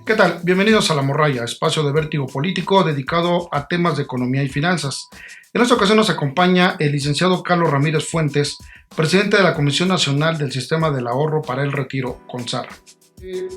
¿Qué tal? Bienvenidos a La Morralla, espacio de vértigo político dedicado a temas de economía y finanzas. En esta ocasión nos acompaña el licenciado Carlos Ramírez Fuentes, presidente de la Comisión Nacional del Sistema del Ahorro para el Retiro, CONSAR.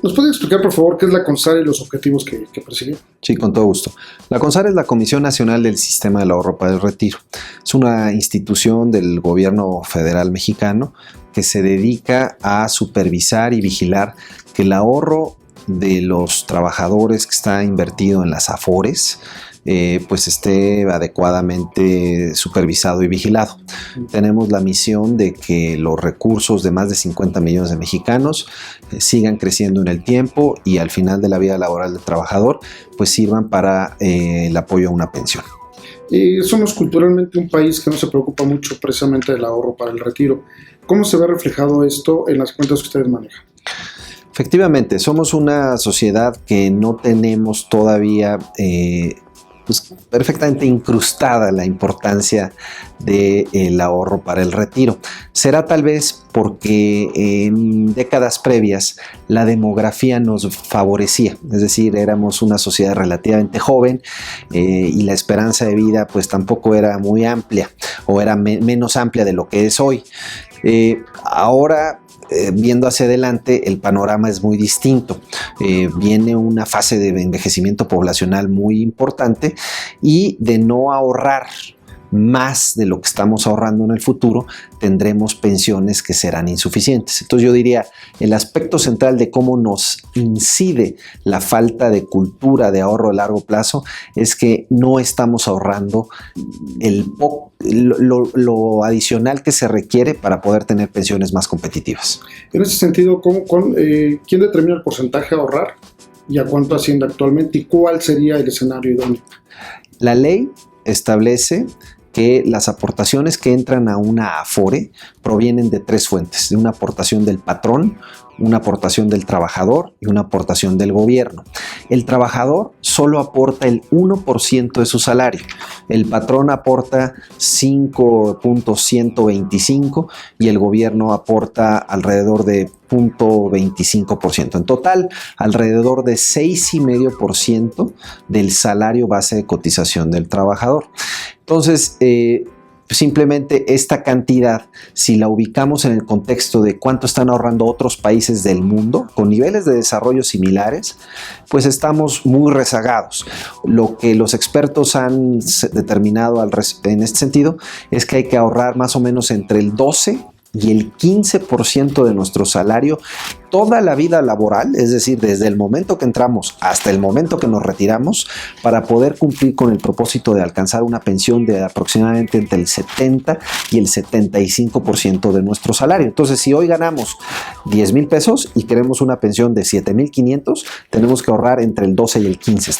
¿Nos puede explicar, por favor, qué es la CONSAR y los objetivos que persigue? Sí, con todo gusto. La CONSAR es la Comisión Nacional del Sistema del Ahorro para el Retiro. Es una institución del gobierno federal mexicano que se dedica a supervisar y vigilar que el ahorro de los trabajadores que está invertido en las AFORES pues esté adecuadamente supervisado y vigilado. Tenemos la misión de que los recursos de más de 50 millones de mexicanos sigan creciendo en el tiempo y al final de la vida laboral del trabajador pues sirvan para el apoyo a una pensión. Somos culturalmente un país que no se preocupa mucho precisamente del ahorro para el retiro. ¿Cómo se ve reflejado esto en las cuentas que ustedes manejan? Efectivamente, somos una sociedad que no tenemos todavía pues, perfectamente incrustada la importancia del ahorro para el retiro. Será tal vez porque en décadas previas la demografía nos favorecía, es decir, éramos una sociedad relativamente joven y la esperanza de vida pues tampoco era muy amplia o era menos amplia de lo que es hoy. Ahora, viendo hacia adelante, el panorama es muy distinto. Viene una fase de envejecimiento poblacional muy importante y de no ahorrar más de lo que estamos ahorrando en el futuro, tendremos pensiones que serán insuficientes. Entonces yo diría, el aspecto central de cómo nos incide la falta de cultura de ahorro a largo plazo es que no estamos ahorrando lo adicional que se requiere para poder tener pensiones más competitivas. En ese sentido, ¿quién determina el porcentaje a ahorrar y a cuánto asciende actualmente y cuál sería el escenario idóneo? La ley establece que las aportaciones que entran a una AFORE provienen de tres fuentes: de una aportación del patrón, una aportación del trabajador y una aportación del gobierno. El trabajador solo aporta el 1% de su salario, el patrón aporta 5.125 y el gobierno aporta alrededor de 0.25%. En total, alrededor de 6,5% del salario base de cotización del trabajador. Entonces, simplemente esta cantidad, si la ubicamos en el contexto de cuánto están ahorrando otros países del mundo con niveles de desarrollo similares, pues estamos muy rezagados. Lo que los expertos han determinado en este sentido es que hay que ahorrar más o menos entre el 12 y el 15% de nuestro salario toda la vida laboral, es decir, desde el momento que entramos hasta el momento que nos retiramos, para poder cumplir con el propósito de alcanzar una pensión de aproximadamente entre el 70 y el 75% de nuestro salario. Entonces, si hoy ganamos 10,000 pesos y queremos una pensión de 7,500, tenemos que ahorrar entre el 12 y el 15,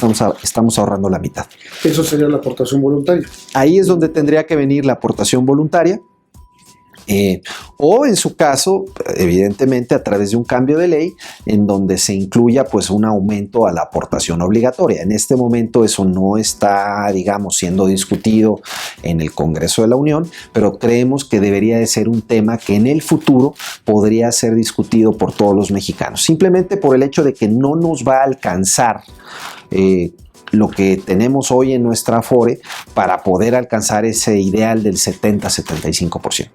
estamos ahorrando la mitad. Eso sería la aportación voluntaria. Ahí es donde tendría que venir la aportación voluntaria. O en su caso, evidentemente a través de un cambio de ley en donde se incluya pues un aumento a la aportación obligatoria. En este momento eso no está, digamos, siendo discutido en el Congreso de la Unión, pero creemos que debería de ser un tema que en el futuro podría ser discutido por todos los mexicanos, simplemente por el hecho de que no nos va a alcanzar lo que tenemos hoy en nuestra AFORE para poder alcanzar ese ideal del 70-75%.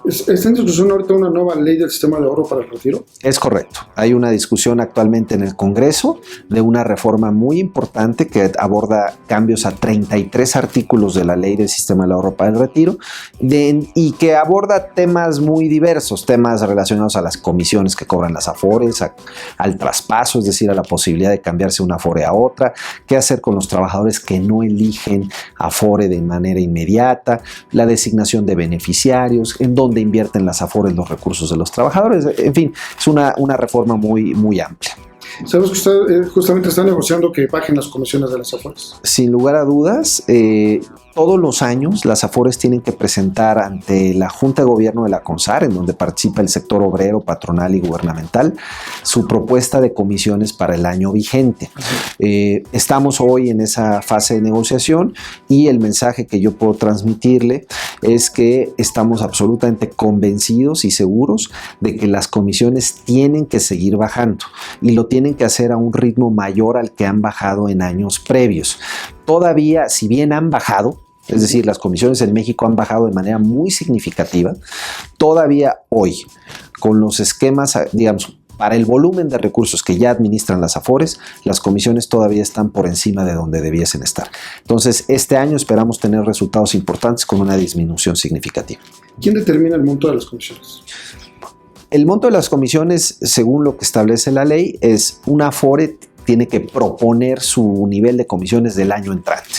¿Está en discusión ahorita una nueva ley del sistema de ahorro para el retiro? Es correcto. Hay una discusión actualmente en el Congreso de una reforma muy importante que aborda cambios a 33 artículos de la ley del sistema de ahorro para el retiro y que aborda temas muy diversos, temas relacionados a las comisiones que cobran las AFORES, al traspaso, es decir, a la posibilidad de cambiarse una AFORE a otra, qué hacer con los trabajadores que no eligen AFORE de manera inmediata, la designación de beneficiarios, en dónde invierten las AFORES los recursos de los trabajadores. En fin, es una reforma muy, muy amplia. Sabemos que usted justamente está negociando que bajen las comisiones de las AFORES. Sin lugar a dudas, Todos los años las Afores tienen que presentar ante la Junta de Gobierno de la CONSAR, en donde participa el sector obrero, patronal y gubernamental, su propuesta de comisiones para el año vigente. Estamos hoy en esa fase de negociación y el mensaje que yo puedo transmitirle es que estamos absolutamente convencidos y seguros de que las comisiones tienen que seguir bajando y lo tienen que hacer a un ritmo mayor al que han bajado en años previos. Todavía, si bien han bajado, es decir, las comisiones en México han bajado de manera muy significativa, todavía hoy, con los esquemas, digamos, para el volumen de recursos que ya administran las Afores, las comisiones todavía están por encima de donde debiesen estar. Entonces, este año esperamos tener resultados importantes con una disminución significativa. ¿Quién determina el monto de las comisiones? El monto de las comisiones, según lo que establece la ley, es una Afore tiene que proponer su nivel de comisiones del año entrante.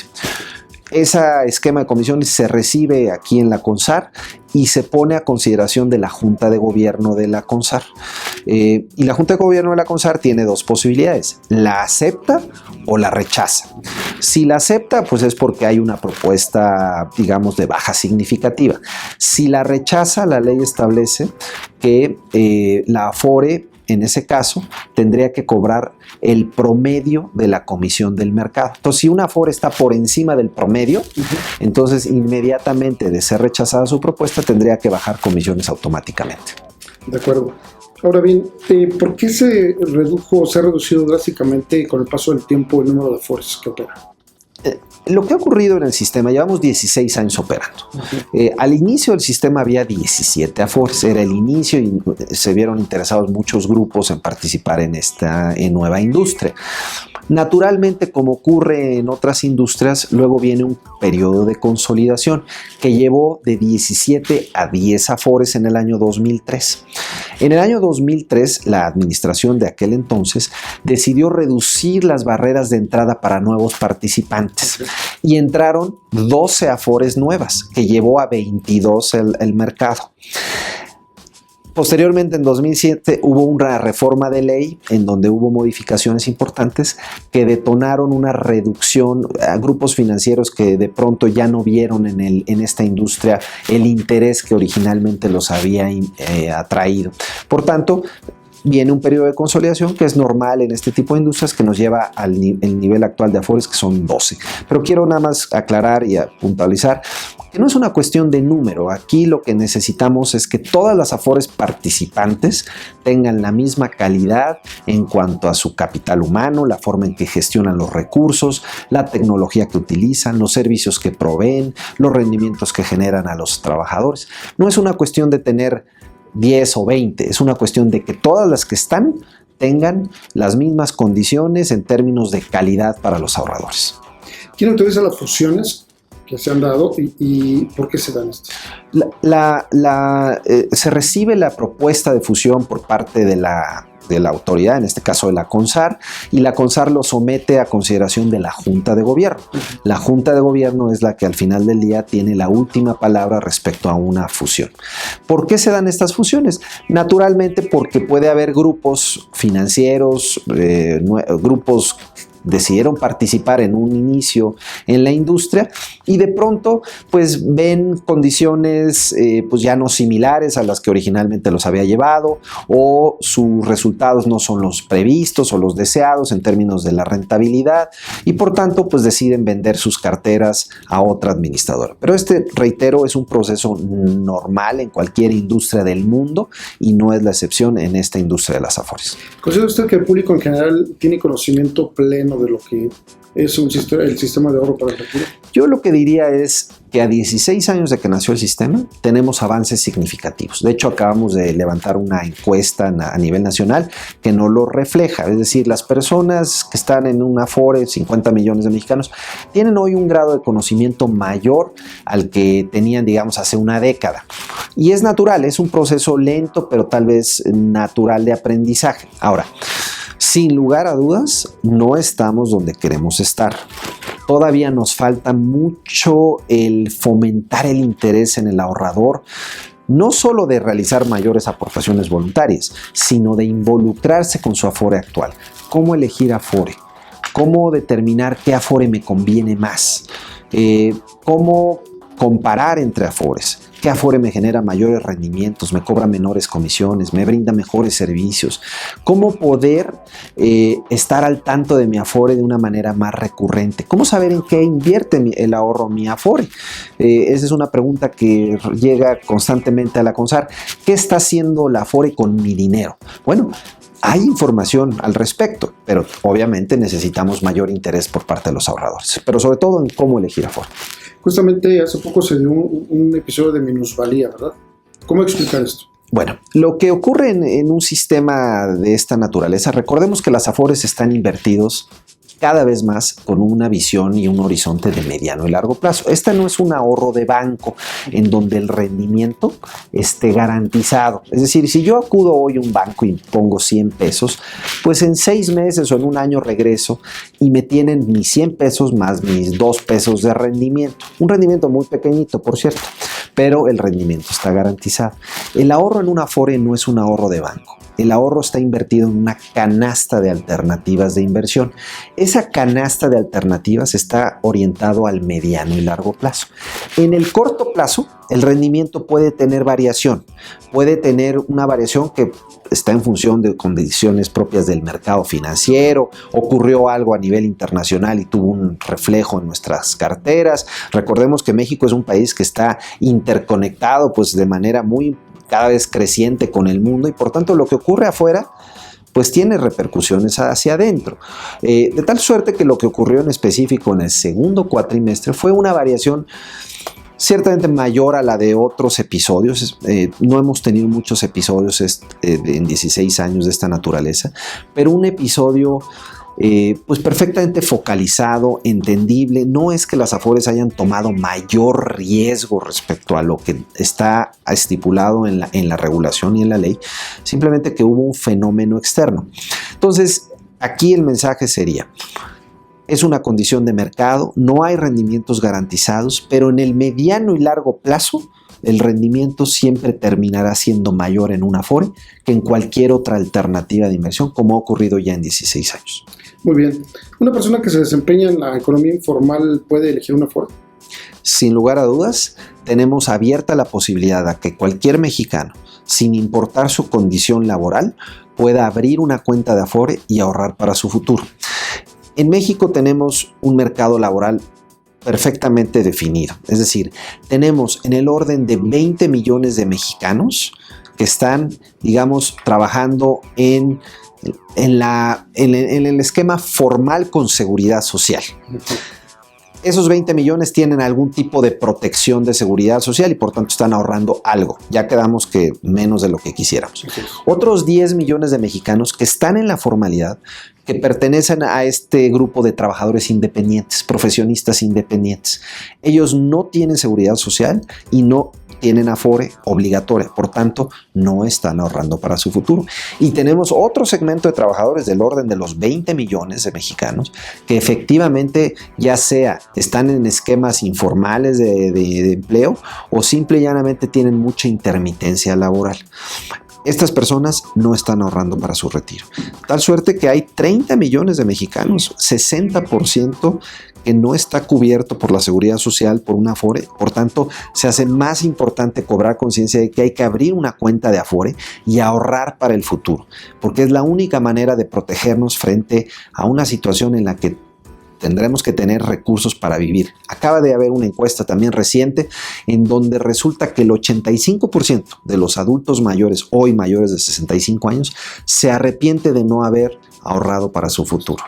Ese esquema de comisiones se recibe aquí en la CONSAR y se pone a consideración de la Junta de Gobierno de la CONSAR. Y la Junta de Gobierno de la CONSAR tiene dos posibilidades: la acepta o la rechaza. Si la acepta, pues es porque hay una propuesta, digamos, de baja significativa. Si la rechaza, la ley establece que la Afore, en ese caso, tendría que cobrar el promedio de la comisión del mercado. Entonces, si una Afore está por encima del promedio, entonces inmediatamente de ser rechazada su propuesta, tendría que bajar comisiones automáticamente. De acuerdo. Ahora bien, ¿por qué se ha reducido drásticamente con el paso del tiempo el número de Afores que operan? Lo que ha ocurrido en el sistema, llevamos 16 años operando. Al inicio del sistema había 17 Afores, era el inicio y se vieron interesados muchos grupos en participar en esta nueva industria. Naturalmente, como ocurre en otras industrias, luego viene un periodo de consolidación que llevó de 17 a 10 Afores en el año 2003. En el año 2003, la administración de aquel entonces decidió reducir las barreras de entrada para nuevos participantes y entraron 12 Afores nuevas, que llevó a 22 el mercado. Posteriormente, en 2007, hubo una reforma de ley en donde hubo modificaciones importantes que detonaron una reducción a grupos financieros que de pronto ya no vieron en esta industria el interés que originalmente los había atraído. Por tanto, viene un periodo de consolidación que es normal en este tipo de industrias, que nos lleva al nivel actual de Afores, que son 12. Pero quiero nada más aclarar y puntualizar que no es una cuestión de número. Aquí lo que necesitamos es que todas las Afores participantes tengan la misma calidad en cuanto a su capital humano, la forma en que gestionan los recursos, la tecnología que utilizan, los servicios que proveen, los rendimientos que generan a los trabajadores. No es una cuestión de tener 10 o 20, es una cuestión de que todas las que están tengan las mismas condiciones en términos de calidad para los ahorradores. ¿Quién autoriza las fusiones que se han dado y por qué se dan estas? Se recibe la propuesta de fusión por parte de la autoridad, en este caso de la CONSAR, y la CONSAR lo somete a consideración de la Junta de Gobierno. La Junta de Gobierno es la que al final del día tiene la última palabra respecto a una fusión. ¿Por qué se dan estas fusiones? Naturalmente porque puede haber grupos financieros, grupos decidieron participar en un inicio en la industria y de pronto pues ven condiciones pues ya no similares a las que originalmente los había llevado, o sus resultados no son los previstos o los deseados en términos de la rentabilidad, y por tanto pues deciden vender sus carteras a otra administradora. Pero reitero, es un proceso normal en cualquier industria del mundo y no es la excepción en esta industria de las Afores. ¿Considera usted que el público en general tiene conocimiento pleno de lo que es el sistema de ahorro para el retiro? Yo lo que diría es que a 16 años de que nació el sistema tenemos avances significativos. De hecho, acabamos de levantar una encuesta a nivel nacional que nos lo refleja. Es decir, las personas que están en una Afore, 50 millones de mexicanos, tienen hoy un grado de conocimiento mayor al que tenían, digamos, hace una década. Y es natural, es un proceso lento, pero tal vez natural de aprendizaje. Ahora, sin lugar a dudas, no estamos donde queremos estar. Todavía nos falta mucho el fomentar el interés en el ahorrador, no solo de realizar mayores aportaciones voluntarias, sino de involucrarse con su Afore actual. ¿Cómo elegir Afore? cómo determinar qué Afore me conviene más, cómo comparar entre Afores. ¿Qué Afore me genera mayores rendimientos, me cobra menores comisiones, me brinda mejores servicios? ¿Cómo poder estar al tanto de mi Afore de una manera más recurrente? ¿Cómo saber en qué invierte el ahorro mi Afore? Esa es una pregunta que llega constantemente a la CONSAR. ¿Qué está haciendo la Afore con mi dinero? Bueno, hay información al respecto, pero obviamente necesitamos mayor interés por parte de los ahorradores, pero sobre todo en cómo elegir Afore. Justamente hace poco se dio un episodio de minusvalía, ¿verdad? ¿Cómo explicar esto? Bueno, lo que ocurre en un sistema de esta naturaleza, recordemos que las Afores están invertidos cada vez más con una visión y un horizonte de mediano y largo plazo. Este no es un ahorro de banco en donde el rendimiento esté garantizado. Es decir, si yo acudo hoy a un banco y pongo 100 pesos, pues en 6 meses o en un año regreso y me tienen mis 100 pesos más mis 2 pesos de rendimiento. Un rendimiento muy pequeñito, por cierto, pero el rendimiento está garantizado. El ahorro en una Afore no es un ahorro de banco. El ahorro está invertido en una canasta de alternativas de inversión. Esa canasta de alternativas está orientado al mediano y largo plazo. En el corto plazo, el rendimiento puede tener variación. Puede tener una variación que está en función de condiciones propias del mercado financiero. Ocurrió algo a nivel internacional y tuvo un reflejo en nuestras carteras. Recordemos que México es un país que está interconectado pues, de manera muy cada vez creciente con el mundo y por tanto lo que ocurre afuera pues tiene repercusiones hacia adentro. De tal suerte que lo que ocurrió en específico en el segundo cuatrimestre fue una variación ciertamente mayor a la de otros episodios. No hemos tenido muchos episodios en 16 años de esta naturaleza, pero un episodio pues perfectamente focalizado, entendible. No es que las Afores hayan tomado mayor riesgo respecto a lo que está estipulado en la regulación y en la ley, simplemente que hubo un fenómeno externo. Entonces, aquí el mensaje sería: es una condición de mercado, no hay rendimientos garantizados, pero en el mediano y largo plazo el rendimiento siempre terminará siendo mayor en una Afore que en cualquier otra alternativa de inversión, como ha ocurrido ya en 16 años. Muy bien. ¿Una persona que se desempeña en la economía informal puede elegir una Afore? Sin lugar a dudas, tenemos abierta la posibilidad a que cualquier mexicano, sin importar su condición laboral, pueda abrir una cuenta de Afore y ahorrar para su futuro. En México tenemos un mercado laboral perfectamente definido. Es decir, tenemos en el orden de 20 millones de mexicanos que están, digamos, trabajando en el esquema formal con seguridad social. Esos 20 millones tienen algún tipo de protección de seguridad social y por tanto están ahorrando algo. Ya quedamos que menos de lo que quisiéramos. Otros 10 millones de mexicanos que están en la formalidad, que pertenecen a este grupo de trabajadores independientes, profesionistas independientes. Ellos no tienen seguridad social y no tienen Afore obligatoria, por tanto no están ahorrando para su futuro. Y tenemos otro segmento de trabajadores del orden de los 20 millones de mexicanos que efectivamente ya sea están en esquemas informales de empleo o simple y llanamente tienen mucha intermitencia laboral. Estas personas no están ahorrando para su retiro. Tal suerte que hay 30 millones de mexicanos, 60% que no está cubierto por la seguridad social, por una Afore. Por tanto, se hace más importante cobrar conciencia de que hay que abrir una cuenta de Afore y ahorrar para el futuro, porque es la única manera de protegernos frente a una situación en la que tendremos que tener recursos para vivir. Acaba de haber una encuesta también reciente en donde resulta que el 85% de los adultos mayores, hoy mayores de 65 años, se arrepiente de no haber ahorrado para su futuro.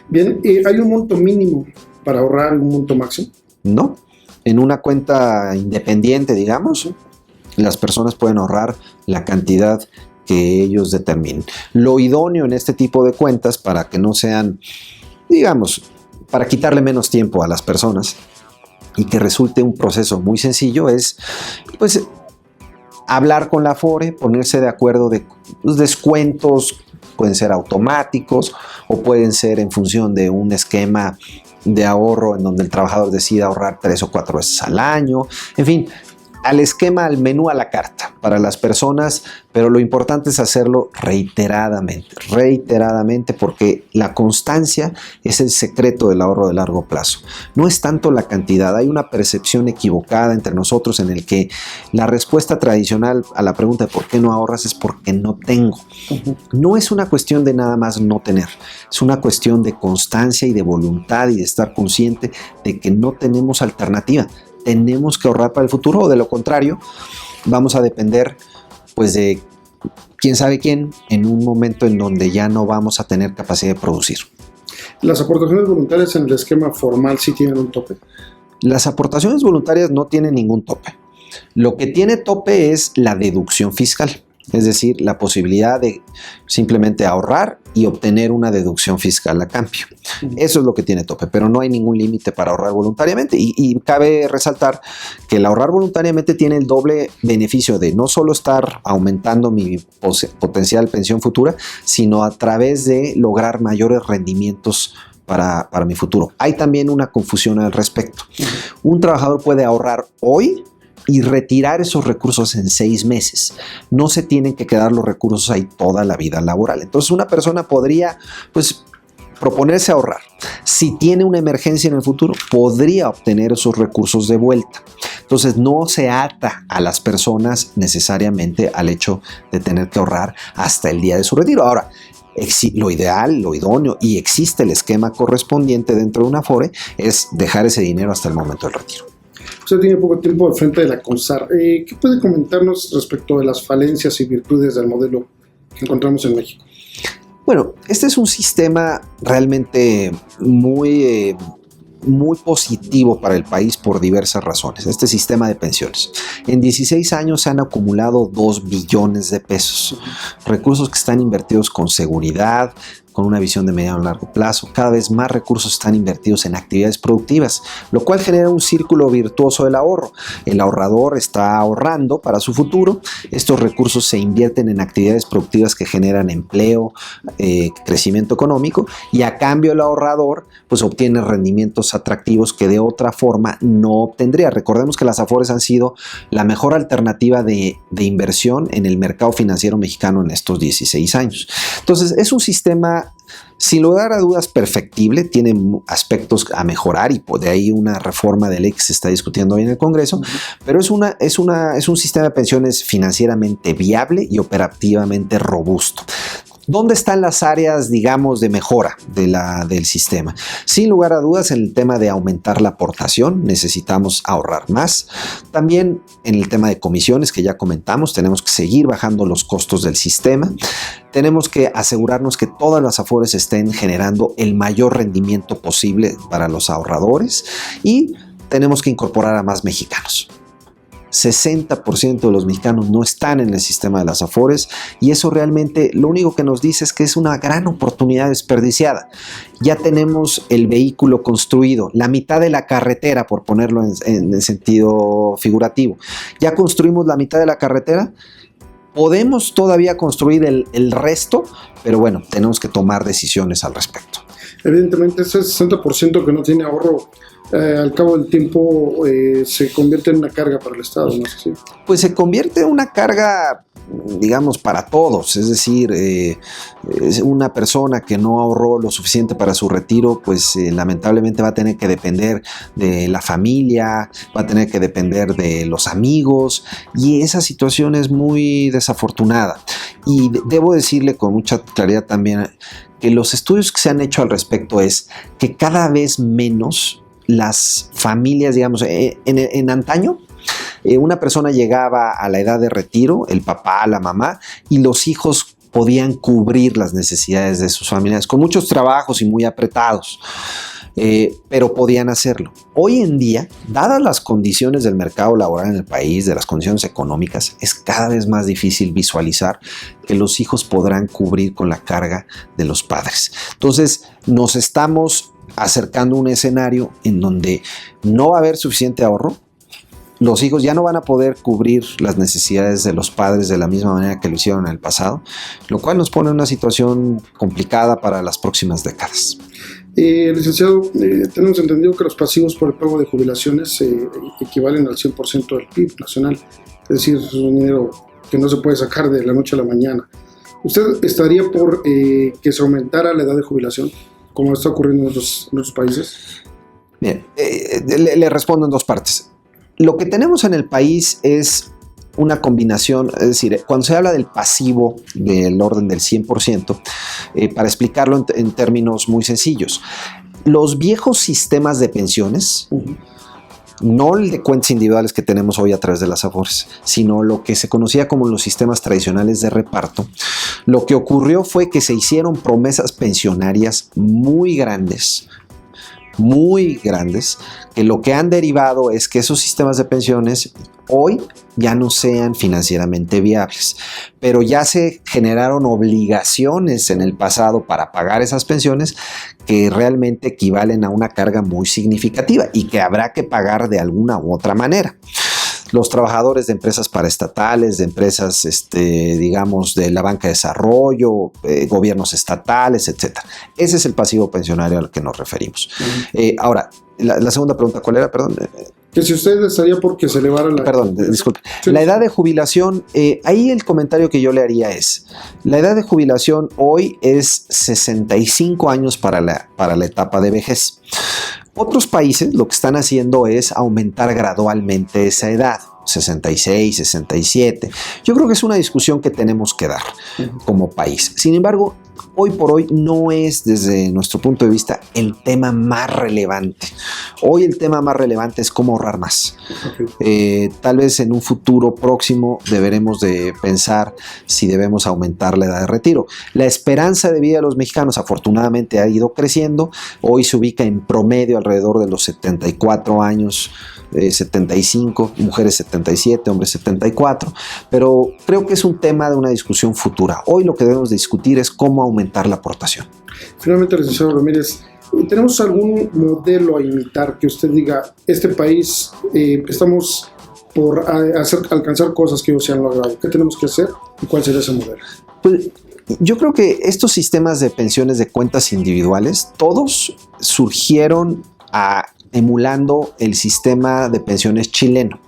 Bien, ¿hay un monto mínimo para ahorrar y un monto máximo? No. En una cuenta independiente, digamos, las personas pueden ahorrar la cantidad que ellos determinen. Lo idóneo en este tipo de cuentas, para que no sean, digamos, para quitarle menos tiempo a las personas y que resulte un proceso muy sencillo, es pues hablar con la Afore, ponerse de acuerdo de los descuentos, pueden ser automáticos o pueden ser en función de un esquema de ahorro en donde el trabajador decida ahorrar 3 o 4 veces al año. En fin, al esquema, al menú a la carta para las personas, pero lo importante es hacerlo reiteradamente, porque la constancia es el secreto del ahorro de largo plazo. No es tanto la cantidad, hay una percepción equivocada entre nosotros en el que la respuesta tradicional a la pregunta de por qué no ahorras es porque no tengo. No es una cuestión de nada más no tener, es una cuestión de constancia y de voluntad y de estar consciente de que no tenemos alternativa. Tenemos que ahorrar para el futuro, o de lo contrario vamos a depender pues de quién sabe quién en un momento en donde ya no vamos a tener capacidad de producir. ¿Las aportaciones voluntarias en el esquema formal sí tienen un tope? Las aportaciones voluntarias no tienen ningún tope. Lo que tiene tope es la deducción fiscal. Es decir, la posibilidad de simplemente ahorrar y obtener una deducción fiscal a cambio. Eso es lo que tiene tope, pero no hay ningún límite para ahorrar voluntariamente. Y cabe resaltar que el ahorrar voluntariamente tiene el doble beneficio de no solo estar aumentando mi potencial pensión futura, sino a través de lograr mayores rendimientos para mi futuro. Hay también una confusión al respecto. Un trabajador puede ahorrar hoy y retirar esos recursos en 6 meses. No se tienen que quedar los recursos ahí toda la vida laboral. Entonces una persona podría proponerse ahorrar. Si tiene una emergencia en el futuro, podría obtener esos recursos de vuelta. Entonces no se ata a las personas necesariamente al hecho de tener que ahorrar hasta el día de su retiro. Ahora, lo ideal, lo idóneo, y existe el esquema correspondiente dentro de una Afore, es dejar ese dinero hasta el momento del retiro. Usted tiene poco tiempo al frente de la CONSAR. ¿Qué puede comentarnos respecto de las falencias y virtudes del modelo que encontramos en México? Bueno, este es un sistema realmente muy positivo para el país por diversas razones. Este sistema de pensiones. En 16 años se han acumulado 2 billones de pesos. Recursos que están invertidos con seguridad, con una visión de mediano a largo plazo. Cada vez más recursos están invertidos en actividades productivas, lo cual genera un círculo virtuoso del ahorro. El ahorrador está ahorrando para su futuro. Estos recursos se invierten en actividades productivas que generan empleo, crecimiento económico, y a cambio el ahorrador pues obtiene rendimientos atractivos que de otra forma no obtendría. Recordemos que las Afores han sido la mejor alternativa de inversión en el mercado financiero mexicano en estos 16 años. Entonces es un sistema sin lugar a dudas perfectible, tiene aspectos a mejorar y de ahí una reforma de ley que se está discutiendo hoy en el Congreso, pero es un sistema de pensiones financieramente viable y operativamente robusto. ¿Dónde están las áreas, digamos, de mejora del sistema? Sin lugar a dudas, en el tema de aumentar la aportación, necesitamos ahorrar más. También en el tema de comisiones, que ya comentamos, tenemos que seguir bajando los costos del sistema. Tenemos que asegurarnos que todas las Afores estén generando el mayor rendimiento posible para los ahorradores, y tenemos que incorporar a más mexicanos. 60% de los mexicanos no están en el sistema de las Afores, y eso realmente lo único que nos dice es que es una gran oportunidad desperdiciada. Ya tenemos el vehículo construido, la mitad de la carretera, por ponerlo en el sentido figurativo. Ya construimos la mitad de la carretera. Podemos todavía construir el resto, pero bueno, tenemos que tomar decisiones al respecto. Evidentemente, ese 60% que no tiene ahorro, al cabo del tiempo se convierte en una carga para el Estado, ¿no es así? Pues se convierte en una carga, digamos, para todos. Es decir, es una persona que no ahorró lo suficiente para su retiro, pues lamentablemente va a tener que depender de la familia, va a tener que depender de los amigos, y esa situación es muy desafortunada. Y debo decirle con mucha claridad también que los estudios que se han hecho al respecto es que cada vez menos las familias, digamos, en antaño, una persona llegaba a la edad de retiro, el papá, la mamá, y los hijos podían cubrir las necesidades de sus familias con muchos trabajos y muy apretados, pero podían hacerlo. Hoy en día, dadas las condiciones del mercado laboral en el país, de las condiciones económicas, es cada vez más difícil visualizar que los hijos podrán cubrir con la carga de los padres. Entonces, nos estamos acercando a un escenario en donde no va a haber suficiente ahorro. Los hijos ya no van a poder cubrir las necesidades de los padres de la misma manera que lo hicieron en el pasado, lo cual nos pone en una situación complicada para las próximas décadas. Licenciado, tenemos entendido que los pasivos por el pago de jubilaciones equivalen al 100% del PIB nacional, es decir, es un dinero que no se puede sacar de la noche a la mañana. ¿Usted estaría por que se aumentara la edad de jubilación, como está ocurriendo en otros países? Bien, le respondo en dos partes. Lo que tenemos en el país es una combinación, es decir, cuando se habla del pasivo del orden del 100%, para explicarlo en términos muy sencillos, los viejos sistemas de pensiones, no el de cuentas individuales que tenemos hoy a través de las AFORES, sino lo que se conocía como los sistemas tradicionales de reparto, lo que ocurrió fue que se hicieron promesas pensionarias muy grandes, que lo que han derivado es que esos sistemas de pensiones hoy ya no sean financieramente viables, pero ya se generaron obligaciones en el pasado para pagar esas pensiones que realmente equivalen a una carga muy significativa y que habrá que pagar de alguna u otra manera. Los trabajadores de empresas paraestatales, de empresas, digamos, de la banca de desarrollo, gobiernos estatales, etc. Ese es el pasivo pensionario al que nos referimos. Ahora, la segunda pregunta, ¿cuál era? Perdón. Que si usted estaría por que se elevara la... Perdón, disculpe. Sí. La edad de jubilación, ahí el comentario que yo le haría es, la edad de jubilación hoy es 65 años para la etapa de vejez. Otros países lo que están haciendo es aumentar gradualmente esa edad, 66, 67. Yo creo que es una discusión que tenemos que dar como país. Sin embargo, hoy por hoy no es, desde nuestro punto de vista, el tema más relevante. Hoy el tema más relevante es cómo ahorrar más. Tal vez en un futuro próximo deberemos de pensar si debemos aumentar la edad de retiro. La esperanza de vida de los mexicanos afortunadamente ha ido creciendo. Hoy se ubica en promedio alrededor de los 74 años, 75, mujeres 77, hombres 74, pero creo que es un tema de una discusión futura. Hoy lo que debemos discutir es cómo aumentar la aportación. Finalmente, licenciado Ramírez, ¿tenemos algún modelo a imitar que usted diga, este país estamos por alcanzar cosas que ellos se han logrado? ¿Qué tenemos que hacer y cuál sería ese modelo? Pues, yo creo que estos sistemas de pensiones de cuentas individuales, todos surgieron emulando el sistema de pensiones chileno.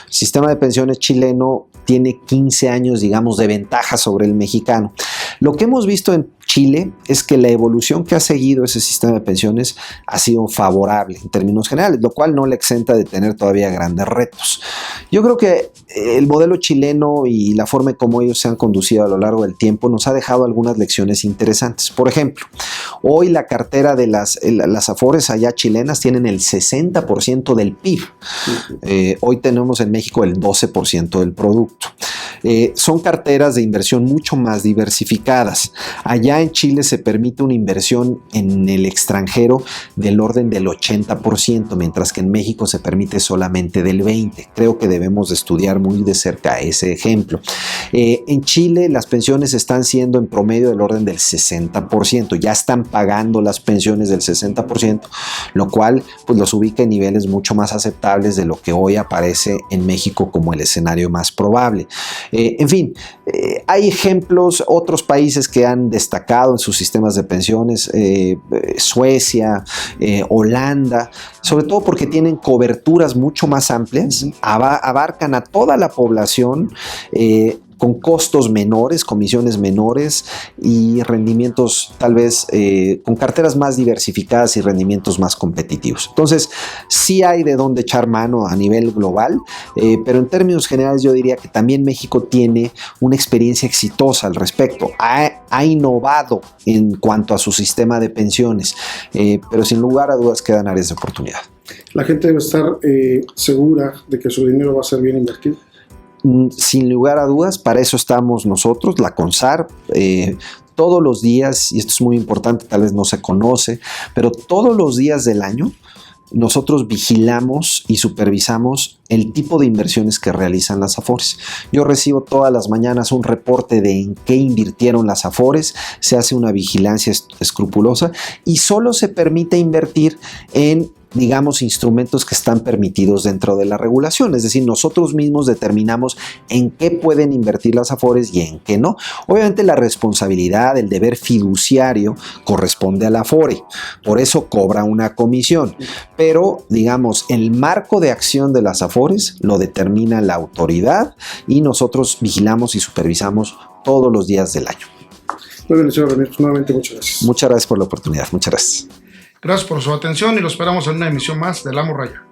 El sistema de pensiones chileno tiene 15 años, digamos, de ventaja sobre el mexicano. Lo que hemos visto en Chile es que la evolución que ha seguido ese sistema de pensiones ha sido favorable en términos generales, lo cual no le exenta de tener todavía grandes retos. Yo creo que el modelo chileno y la forma en cómo ellos se han conducido a lo largo del tiempo nos ha dejado algunas lecciones interesantes. Por ejemplo, hoy la cartera de las AFORES allá chilenas tienen el 60% del PIB. Hoy tenemos en México el 12% del producto. Son carteras de inversión mucho más diversificadas. Allá en Chile se permite una inversión en el extranjero del orden del 80%, mientras que en México se permite solamente del 20%. Creo que debemos de estudiar muy de cerca ese ejemplo. En Chile las pensiones están siendo en promedio del orden del 60%. Ya están pagando las pensiones del 60%, lo cual pues los ubica en niveles mucho más aceptables de lo que hoy aparece en México como el escenario más probable. En fin, hay ejemplos, otros países que han destacado en sus sistemas de pensiones, Suecia, Holanda, sobre todo porque tienen coberturas mucho más amplias, abarcan a toda la población, con costos menores, comisiones menores y rendimientos tal vez con carteras más diversificadas y rendimientos más competitivos. Entonces, sí hay de dónde echar mano a nivel global, pero en términos generales yo diría que también México tiene una experiencia exitosa al respecto. Ha innovado en cuanto a su sistema de pensiones, pero sin lugar a dudas quedan áreas de oportunidad. La gente debe estar segura de que su dinero va a ser bien invertido. Sin lugar a dudas, para eso estamos nosotros, la CONSAR, todos los días, y esto es muy importante, tal vez no se conoce, pero todos los días del año nosotros vigilamos y supervisamos el tipo de inversiones que realizan las AFORES. Yo recibo todas las mañanas un reporte de en qué invirtieron las AFORES, se hace una vigilancia escrupulosa y solo se permite invertir en digamos, instrumentos que están permitidos dentro de la regulación. Es decir, nosotros mismos determinamos en qué pueden invertir las Afores y en qué no. Obviamente la responsabilidad, el deber fiduciario corresponde a la Afore. Por eso cobra una comisión. Pero, digamos, el marco de acción de las Afores lo determina la autoridad y nosotros vigilamos y supervisamos todos los días del año. Muy bien, señor Ramírez, nuevamente muchas gracias. Muchas gracias por la oportunidad. Muchas gracias. Gracias por su atención y lo esperamos en una emisión más del Amo Raya.